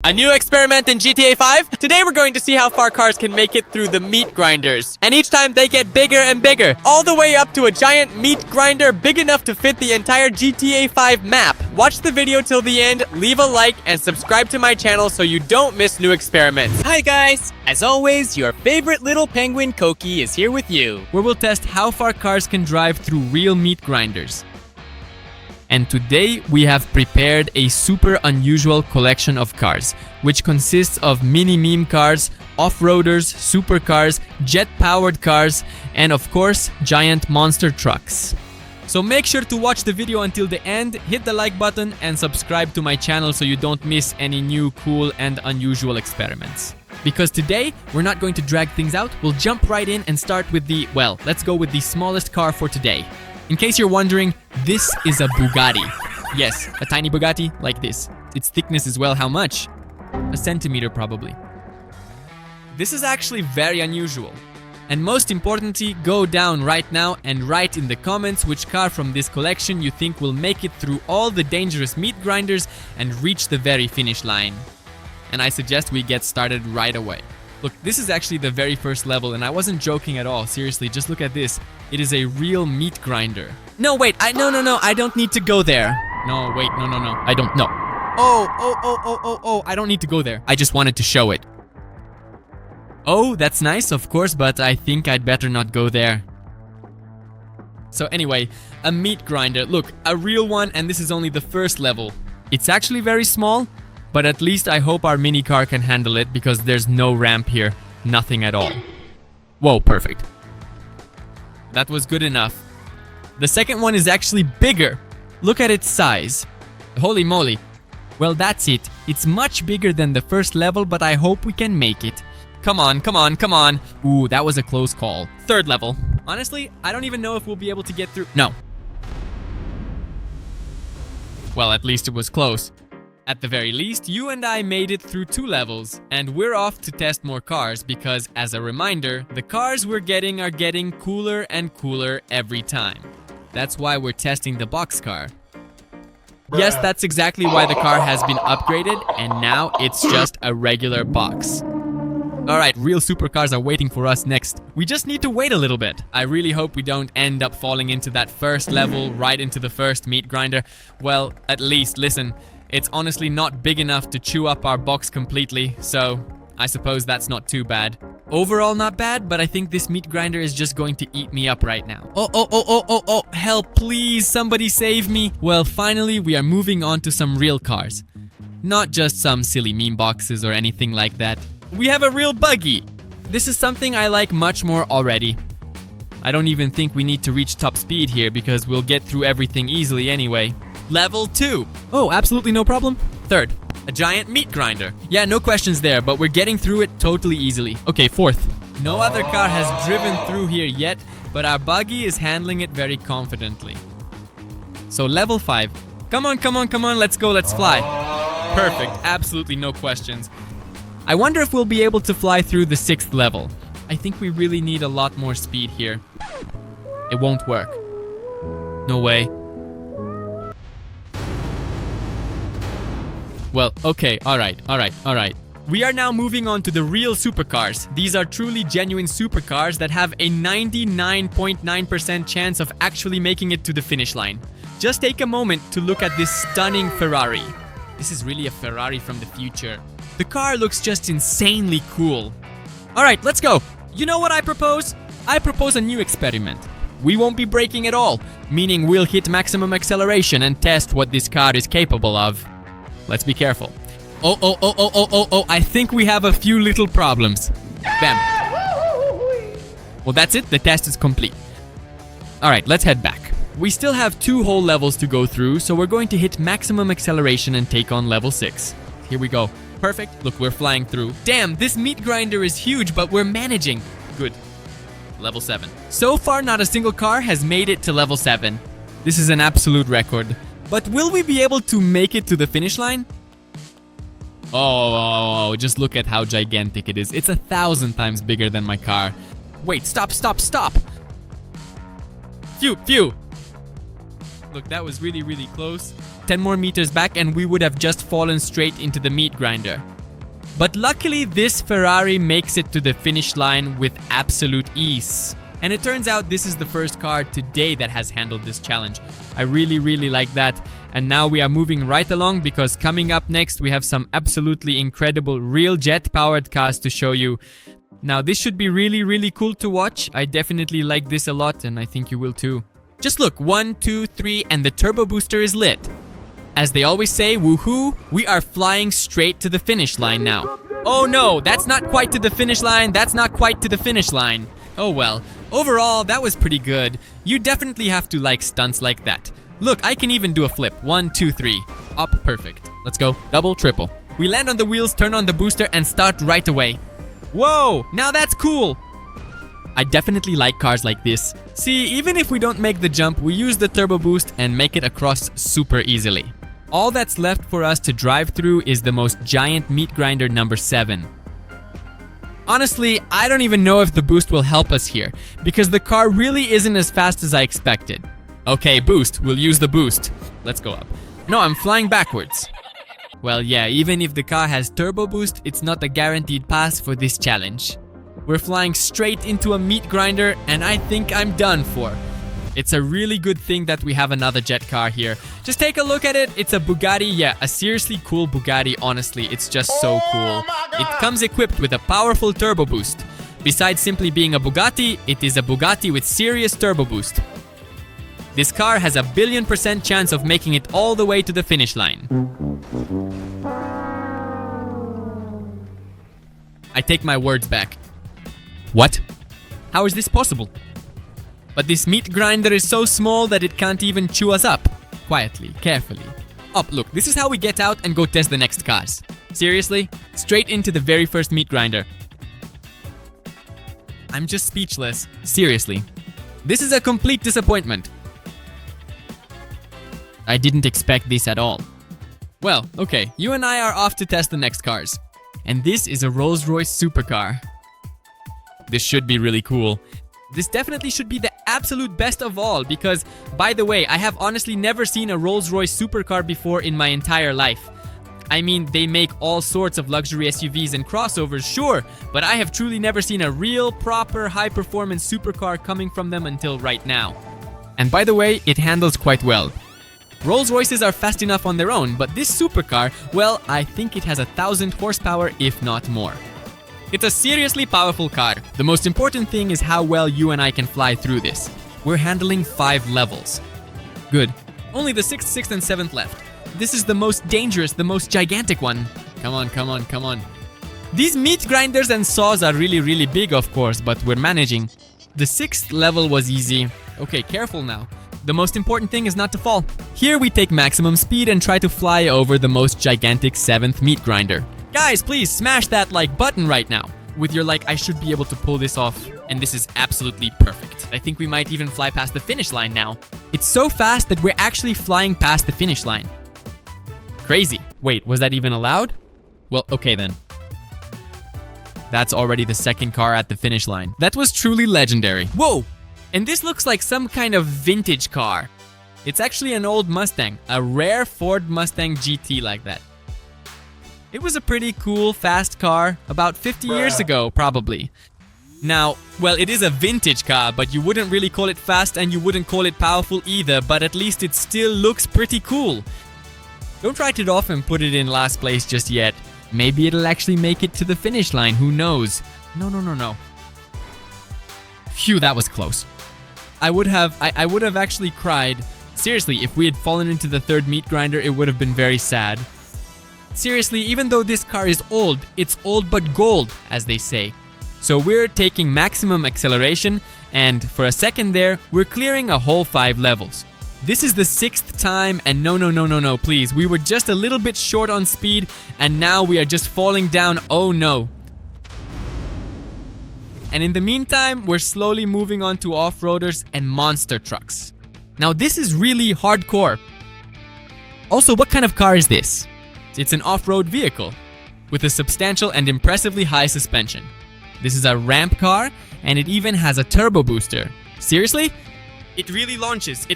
A new experiment in GTA 5? Today we're going to see how far cars can make it through the meat grinders. And each time they get bigger and bigger, all the way up to a giant meat grinder big enough to fit the entire GTA 5 map. Watch the video till the end, leave a like, and subscribe to my channel so you don't miss new experiments. Hi guys! As always, your favorite little penguin Koki is here with you, where we'll test how far cars can drive through real meat grinders. And today we have prepared a super unusual collection of cars, which consists of mini meme cars, off-roaders, supercars, jet-powered cars, and of course, giant monster trucks. So make sure to watch the video until the end, hit the like button, and subscribe to my channel so you don't miss any new cool and unusual experiments. Because today, we're not going to drag things out, we'll jump right in and start with let's go with the smallest car for today. In case you're wondering, this is a Bugatti. Yes, a tiny Bugatti like this. Its thickness is, well, how much? A centimeter probably. This is actually very unusual. And most importantly, go down right now and write in the comments which car from this collection you think will make it through all the dangerous meat grinders and reach the very finish line. And I suggest we get started right away. Look, this is actually the very first level, and I wasn't joking at all. Seriously, just look at this. It is a real meat grinder. No, wait, no, I don't need to go there. No, wait, no, I don't, no. Oh, I don't need to go there. I just wanted to show it. Oh, that's nice, of course, but I think I'd better not go there. So anyway, a meat grinder. Look, a real one, and this is only the first level. It's actually very small, but at least I hope our mini car can handle it because there's no ramp here. Nothing at all. Whoa, perfect. That was good enough. The second one is actually bigger. Look at its size. Holy moly. Well, that's it. It's much bigger than the first level, but I hope we can make it. Come on. Ooh, that was a close call. Third level. Honestly, I don't even know if we'll be able to get through. No. Well, at least it was close. At the very least, you and I made it through 2 levels, and we're off to test more cars because, as a reminder, the cars we're getting are getting cooler and cooler every time. That's why we're testing the box car. Yes, that's exactly why the car has been upgraded, and now it's just a regular box. Alright, real supercars are waiting for us next. We just need to wait a little bit. I really hope we don't end up falling into that first level, right into the first meat grinder. Well, at least, listen. It's honestly not big enough to chew up our box completely, so I suppose that's not too bad. Overall not bad, but I think this meat grinder is just going to eat me up right now. Oh, help, please, somebody save me. Well, finally, we are moving on to some real cars. Not just some silly meme boxes or anything like that. We have a real Buggy. This is something I like much more already. I don't even think we need to reach top speed here because we'll get through everything easily anyway. Level 2. Oh, absolutely no problem. Third, a giant meat grinder. Yeah, no questions there, but we're getting through it totally easily. Okay, fourth. No other car has driven through here yet, but our Buggy is handling it very confidently. So level 5. Come on, let's go, let's fly. Perfect, absolutely no questions. I wonder if we'll be able to fly through the 6th level. I think we really need a lot more speed here. It won't work. No way. Well, okay, alright. We are now moving on to the real supercars. These are truly genuine supercars that have a 99.9% chance of actually making it to the finish line. Just take a moment to look at this stunning Ferrari. This is really a Ferrari from the future. The car looks just insanely cool. Alright, let's go. You know what I propose? I propose a new experiment. We won't be braking at all, meaning we'll hit maximum acceleration and test what this car is capable of. Let's be careful. Oh, I think we have a few little problems. Bam. Well, that's it. The test is complete. Alright, let's head back. We still have 2 whole levels to go through, so we're going to hit maximum acceleration and take on level 6. Here we go. Perfect. Look, we're flying through. Damn, this meat grinder is huge, but we're managing. Good. Level 7. So far, not a single car has made it to level 7. This is an absolute record. But will we be able to make it to the finish line? Oh, just look at how gigantic it is. It's 1,000 times bigger than my car. Wait, stop. Phew. Look, that was really close. 10 more meters back and we would have just fallen straight into the meat grinder. But luckily, this Ferrari makes it to the finish line with absolute ease. And it turns out this is the first car today that has handled this challenge. I really like that. And now we are moving right along because coming up next, we have some absolutely incredible real jet-powered cars to show you. Now, this should be really cool to watch. I definitely like this a lot, and I think you will too. Just look, 1, 2, 3, and the turbo booster is lit. As they always say, woohoo, we are flying straight to the finish line now. Oh no, that's not quite to the finish line, that's not quite to the finish line. Oh well, overall, that was pretty good. You definitely have to like stunts like that. Look, I can even do a flip. 1, 2, 3. Up, perfect. Let's go, double, triple. We land on the wheels, turn on the booster, and start right away. Whoa, now that's cool. I definitely like cars like this. See, even if we don't make the jump, we use the turbo boost and make it across super easily. All that's left for us to drive through is the most giant meat grinder number 7. Honestly, I don't even know if the boost will help us here, because the car really isn't as fast as I expected. Okay, boost, we'll use the boost. Let's go up. No, I'm flying backwards. Well, yeah, even if the car has turbo boost, it's not a guaranteed pass for this challenge. We're flying straight into a meat grinder, and I think I'm done for. It's a really good thing that we have another jet car here. Just take a look at it. It's a Bugatti. Yeah, a seriously cool Bugatti, honestly. It's just so cool. It comes equipped with a powerful turbo boost. Besides simply being a Bugatti, it is a Bugatti with serious turbo boost. This car has a 1,000,000,000% chance of making it all the way to the finish line. I take my words back. What? How is this possible? But this meat grinder is so small that it can't even chew us up. Quietly, carefully. Up, look, this is how we get out and go test the next cars. Seriously? Straight into the very first meat grinder. I'm just speechless. Seriously. This is a complete disappointment. I didn't expect this at all. Well, okay, you and I are off to test the next cars. And this is a Rolls-Royce supercar. This should be really cool. This definitely should be the absolute best of all because, by the way, I have honestly never seen a Rolls-Royce supercar before in my entire life. I mean, they make all sorts of luxury SUVs and crossovers, sure, but I have truly never seen a real, proper, high-performance supercar coming from them until right now. And by the way, it handles quite well. Rolls-Royces are fast enough on their own, but this supercar, well, I think it has 1,000 horsepower, if not more. It's a seriously powerful car. The most important thing is how well you and I can fly through this. We're handling 5 levels. Good. Only the 6th, 6th, and 7th left. This is the most dangerous, the most gigantic one. Come on, come on, come on. These meat grinders and saws are really big, of course, but we're managing. The 6th level was easy. Okay, careful now. The most important thing is not to fall. Here we take maximum speed and try to fly over the most gigantic 7th meat grinder. Guys, please smash that like button right now. With your like, I should be able to pull this off. And this is absolutely perfect. I think we might even fly past the finish line now. It's so fast that we're actually flying past the finish line. Crazy. Wait, was that even allowed? Well, okay then. That's already the 2nd car at the finish line. That was truly legendary. Whoa! And this looks like some kind of vintage car. It's actually an old Mustang. A rare Ford Mustang GT like that. It was a pretty cool, fast car, about 50 years ago, probably. Now, well, it is a vintage car, but you wouldn't really call it fast and you wouldn't call it powerful either, but at least it still looks pretty cool. Don't write it off and put it in last place just yet. Maybe it'll actually make it to the finish line, who knows? No. Phew, that was close. I would have actually cried. Seriously, if we had fallen into the 3rd meat grinder, it would have been very sad. Seriously, even though this car is old, it's old but gold, as they say. So we're taking maximum acceleration, and for a second there, we're clearing a whole 5 levels. This is the 6th time, and no, please. We were just a little bit short on speed, and now we are just falling down. Oh no. And in the meantime, we're slowly moving on to off-roaders and monster trucks. Now this is really hardcore. Also, what kind of car is this? It's an off-road vehicle with a substantial and impressively high suspension. This is a ramp car, and it even has a turbo booster. Seriously? It really launches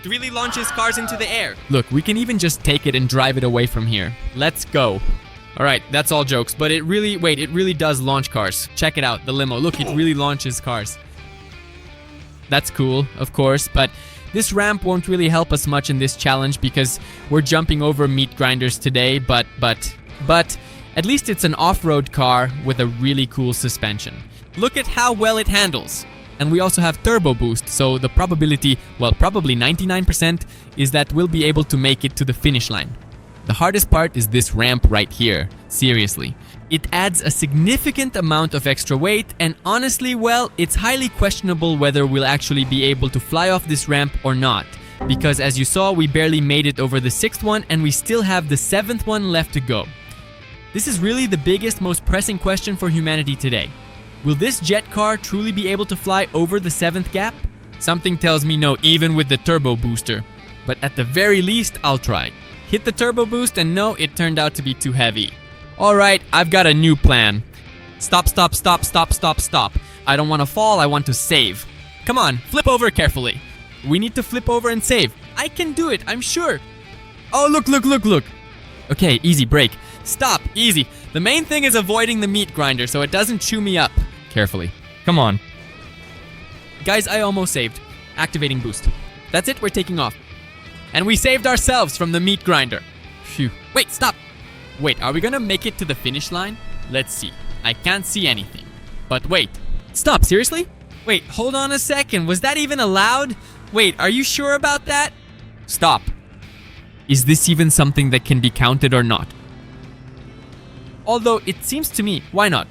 cars into the air. Look, we can even just take it and drive it away from here. Let's go. Alright, that's all jokes, but it really does launch cars. Check it out, the limo. Look, it really launches cars. That's cool, of course, but this ramp won't really help us much in this challenge because we're jumping over meat grinders today, but at least it's an off-road car with a really cool suspension. Look at how well it handles. And we also have turbo boost, so the probability, well, probably 99%, is that we'll be able to make it to the finish line. The hardest part is this ramp right here, seriously. It adds a significant amount of extra weight, and honestly, well, it's highly questionable whether we'll actually be able to fly off this ramp or not. Because as you saw, we barely made it over the 6th one, and we still have the 7th one left to go. This is really the biggest, most pressing question for humanity today. Will this jet car truly be able to fly over the 7th gap? Something tells me no, even with the turbo booster. But at the very least, I'll try. Hit the turbo boost, and no, it turned out to be too heavy. Alright, I've got a new plan. Stop. I don't want to fall, I want to save. Come on, flip over carefully. We need to flip over and save. I can do it, I'm sure. Oh, look. Okay, easy, brake. Stop, easy. The main thing is avoiding the meat grinder so it doesn't chew me up. Carefully. Come on. Guys, I almost saved. Activating boost. That's it, we're taking off. And we saved ourselves from the meat grinder. Phew. Wait, stop. Wait, are we gonna make it to the finish line? Let's see. I can't see anything. But wait. Stop, seriously? Wait, hold on a second. Was that even allowed? Wait, are you sure about that? Stop. Is this even something that can be counted or not? Although, it seems to me, why not?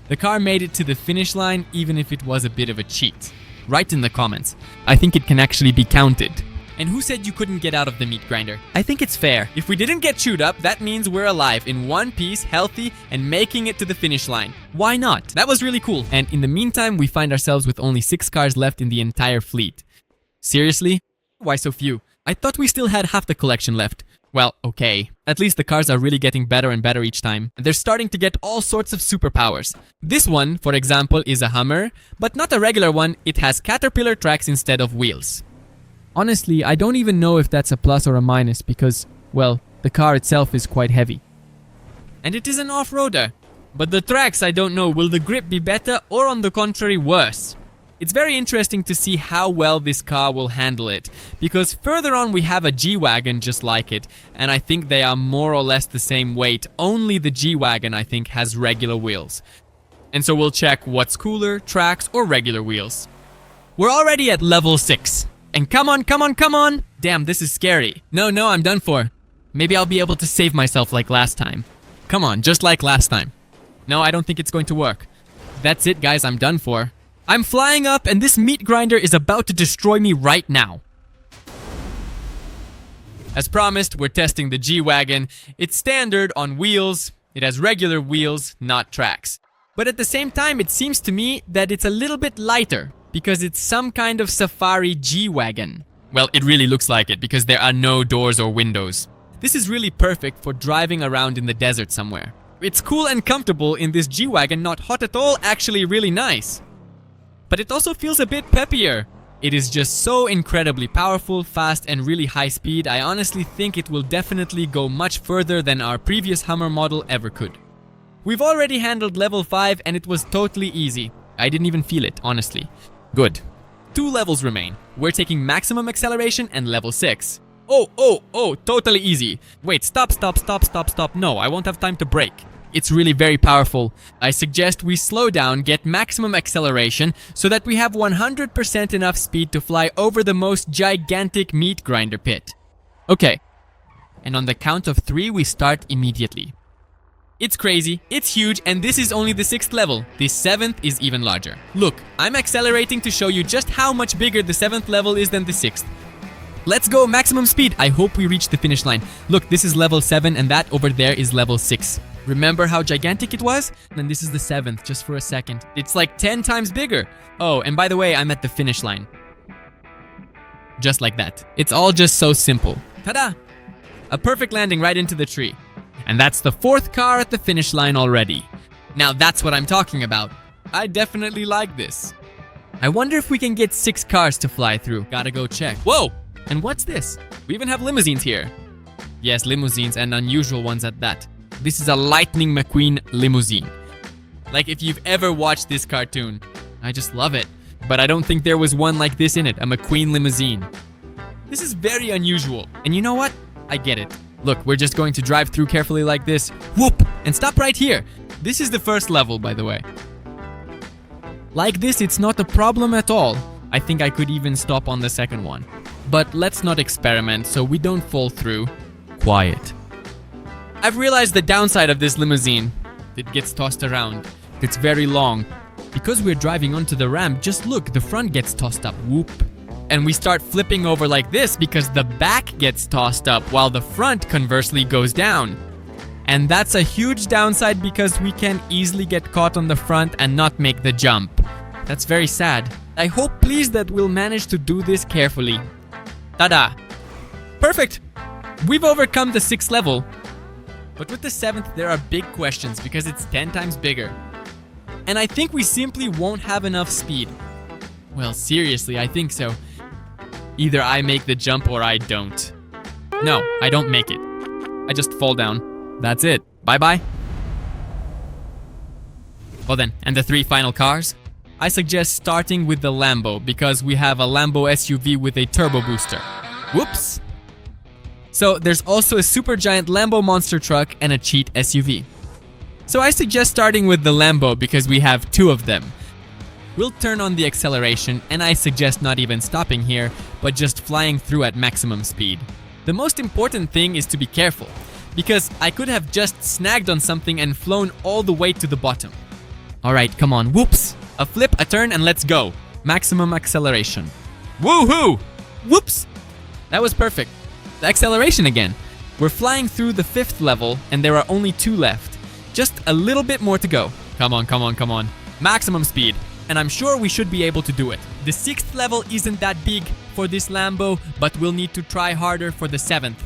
The car made it to the finish line even if it was a bit of a cheat. Write in the comments. I think it can actually be counted. And who said you couldn't get out of the meat grinder? I think it's fair. If we didn't get chewed up, that means we're alive, in one piece, healthy, and making it to the finish line. Why not? That was really cool. And in the meantime, we find ourselves with only 6 cars left in the entire fleet. Seriously? Why so few? I thought we still had half the collection left. Well, okay. At least the cars are really getting better and better each time. They're starting to get all sorts of superpowers. This one, for example, is a Hummer, but not a regular one. It has Caterpillar tracks instead of wheels. Honestly, I don't even know if that's a plus or a minus because, well, the car itself is quite heavy. And it is an off-roader. But the tracks, I don't know, will the grip be better or on the contrary worse? It's very interesting to see how well this car will handle it, because further on we have a G-Wagon just like it, and I think they are more or less the same weight. Only the G-Wagon, I think, has regular wheels. And so we'll check what's cooler, tracks or regular wheels. We're already at level 6. And come on! Damn, this is scary. No, I'm done for. Maybe I'll be able to save myself like last time. Come on, just like last time. No, I don't think it's going to work. That's it, guys, I'm done for. I'm flying up and this meat grinder is about to destroy me right now. As promised, we're testing the G-Wagon. It's standard on wheels. It has regular wheels, not tracks. But at the same time, it seems to me that it's a little bit lighter because it's some kind of safari G-Wagon. Well, it really looks like it because there are no doors or windows. This is really perfect for driving around in the desert somewhere. It's cool and comfortable in this G-Wagon, not hot at all, actually really nice. But it also feels a bit peppier. It is just so incredibly powerful, fast, and really high speed. I honestly think it will definitely go much further than our previous Hummer model ever could. We've already handled level 5 and it was totally easy. I didn't even feel it, honestly. Good. 2 levels remain. We're taking maximum acceleration and level 6. Oh, totally easy. Wait, stop. No, I won't have time to brake. It's really very powerful. I suggest we slow down, get maximum acceleration, so that we have 100% enough speed to fly over the most gigantic meat grinder pit. Okay. And on the count of 3, we start immediately. It's crazy, it's huge, and this is only the 6th level. The 7th is even larger. Look, I'm accelerating to show you just how much bigger the 7th level is than the 6th. Let's go, maximum speed. I hope we reach the finish line. Look, this is level 7 and that over there is level 6. Remember how gigantic it was? And this is the 7th, just for a second. It's like 10 times bigger. Oh, and by the way, I'm at the finish line. Just like that. It's all just so simple. Ta-da! A perfect landing right into the tree. And that's the 4th car at the finish line already. Now that's what I'm talking about. I definitely like this. I wonder if we can get 6 cars to fly through. Gotta go check. Whoa! And what's this? We even have limousines here. Yes, limousines and unusual ones at that. This is a Lightning McQueen limousine. Like if you've ever watched this cartoon, I just love it. But I don't think there was one like this in it, a McQueen limousine. This is very unusual. And you know what? I get it. Look, we're just going to drive through carefully like this. Whoop! And stop right here. This is the first level, by the way. Like this, it's not a problem at all. I think I could even stop on the second one. But let's not experiment so we don't fall through. Quiet. I've realized the downside of this limousine. It gets tossed around. It's very long. Because we're driving onto the ramp, just look, the front gets tossed up. Whoop. And we start flipping over like this because the back gets tossed up while the front conversely goes down. And that's a huge downside because we can easily get caught on the front and not make the jump. That's very sad. I hope please that we'll manage to do this carefully. Ta-da! Perfect! We've overcome the 6th level. But with the 7th, there are big questions because it's 10 times bigger. And I think we simply won't have enough speed. Well, seriously, I think so. Either I make the jump or I don't. No, I don't make it. I just fall down. That's it. Bye-bye. Well then, and the 3 final cars? I suggest starting with the Lambo because we have a Lambo SUV with a turbo booster. Whoops! So there's also a supergiant Lambo monster truck and a cheat SUV. So I suggest starting with the Lambo because we have 2 of them. We'll turn on the acceleration and I suggest not even stopping here, but just flying through at maximum speed. The most important thing is to be careful, because I could have just snagged on something and flown all the way to the bottom. Alright, come on, whoops! A flip, a turn, and let's go. Maximum acceleration. Woohoo! Whoops! That was perfect. The acceleration again. We're flying through the 5th level and there are only 2 left. Just a little bit more to go. Come on, come on, come on. Maximum speed. And I'm sure we should be able to do it. The 6th level isn't that big for this Lambo, but we'll need to try harder for the 7th.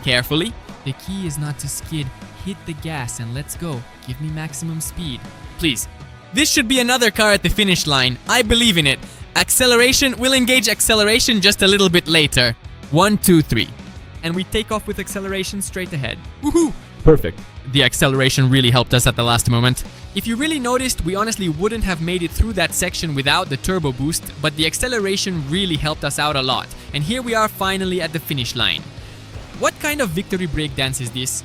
Carefully. The key is not to skid. Hit the gas and let's go. Give me maximum speed. Please. This should be another car at the finish line. I believe in it. Acceleration. We'll engage acceleration just a little bit later. 1, 2, 3. And we take off with acceleration straight ahead. Woohoo! Perfect. The acceleration really helped us at the last moment. If you really noticed, we honestly wouldn't have made it through that section without the turbo boost, but the acceleration really helped us out a lot. And here we are finally at the finish line. What kind of victory breakdance is this?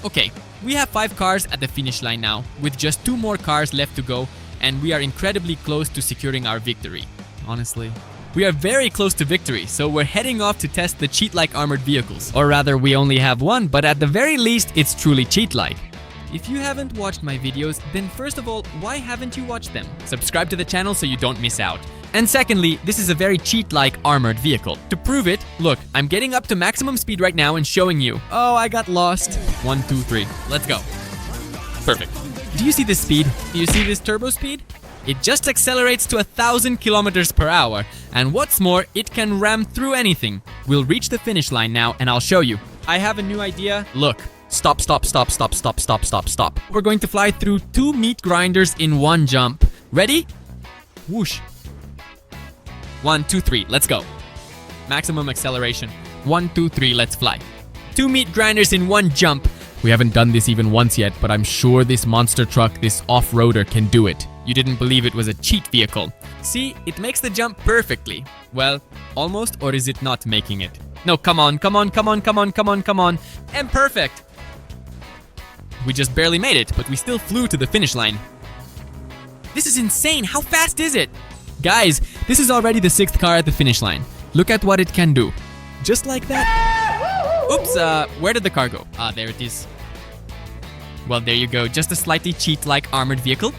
Okay, we have 5 cars at the finish line now, with just 2 more cars left to go, and we are incredibly close to securing our victory. Honestly. We are very close to victory, so we're heading off to test the cheat-like armored vehicles. Or rather, we only have one, but at the very least, it's truly cheat-like. If you haven't watched my videos, then first of all, why haven't you watched them? Subscribe to the channel so you don't miss out. And secondly, this is a very cheat-like armored vehicle. To prove it, look, I'm getting up to maximum speed right now and showing you. Oh, I got lost. 1, 2, 3. Let's go. Perfect. Do you see this speed? Do you see this turbo speed? It just accelerates to 1,000 kilometers per hour, and what's more, it can ram through anything. We'll reach the finish line now, and I'll show you. I have a new idea. Look. Stop, stop, stop, stop, stop, stop, stop, stop. We're going to fly through 2 meat grinders in 1 jump. Ready? Whoosh. 1, 2, 3, let's go. Maximum acceleration. 1, 2, 3, let's fly. 2 meat grinders in 1 jump. We haven't done this even once yet, but I'm sure this monster truck, this off-roader, can do it. You didn't believe it was a cheat vehicle. See, it makes the jump perfectly. Well, almost, or is it not making it? No, come on, come on, come on, come on, come on, come on. And perfect. We just barely made it, but we still flew to the finish line. This is insane. How fast is it? Guys, this is already the 6th car at the finish line. Look at what it can do. Just like that. Oops, where did the car go? Ah, there it is. Well, there you go. Just a slightly cheat-like armored vehicle.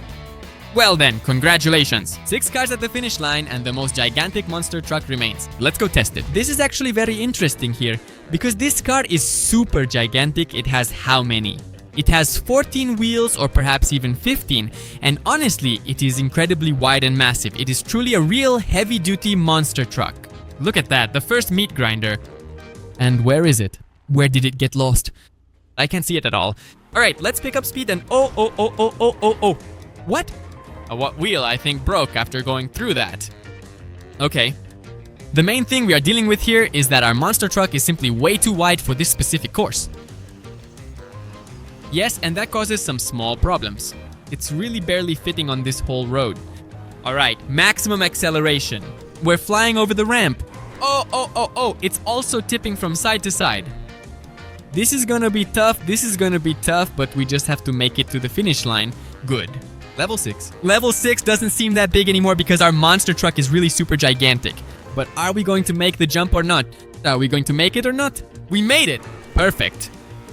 Well then, congratulations. 6 cars at the finish line and the most gigantic monster truck remains. Let's go test it. This is actually very interesting here because this car is super gigantic. It has how many? It has 14 wheels or perhaps even 15, and honestly, it is incredibly wide and massive. It is truly a real heavy-duty monster truck. Look at that, the first meat grinder. And where is it? Where did it get lost? I can't see it at all. Alright, let's pick up speed and oh. What? What wheel I think broke after going through that. Okay. The main thing we are dealing with here is that our monster truck is simply way too wide for this specific course. Yes, and that causes some small problems. It's really barely fitting on this whole road. Alright, maximum acceleration. We're flying over the ramp. Oh, it's also tipping from side to side. This is gonna be tough, but we just have to make it to the finish line. Good. Level 6. Level 6 doesn't seem that big anymore because our monster truck is really super gigantic. But are we going to make the jump or not? Are we going to make it or not? We made it! Perfect.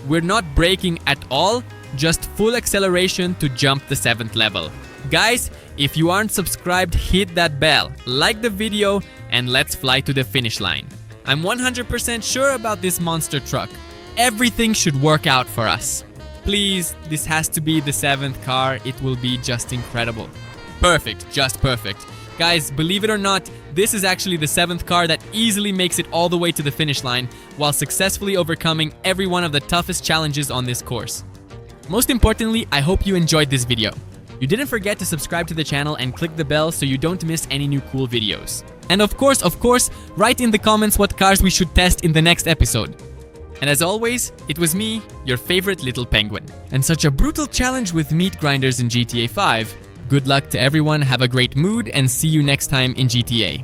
We're not braking at all, just full acceleration to jump the 7th level. Guys, if you aren't subscribed, hit that bell, like the video, and let's fly to the finish line. I'm 100% sure about this monster truck. Everything should work out for us. Please, this has to be the 7th car. It will be just incredible. Perfect, just perfect. Guys, believe it or not, this is actually the 7th car that easily makes it all the way to the finish line while successfully overcoming every one of the toughest challenges on this course. Most importantly, I hope you enjoyed this video. You didn't forget to subscribe to the channel and click the bell so you don't miss any new cool videos. And of course, write in the comments what cars we should test in the next episode. And as always, it was me, your favorite little penguin. And such a brutal challenge with meat grinders in GTA 5. Good luck to everyone, have a great mood, and see you next time in GTA.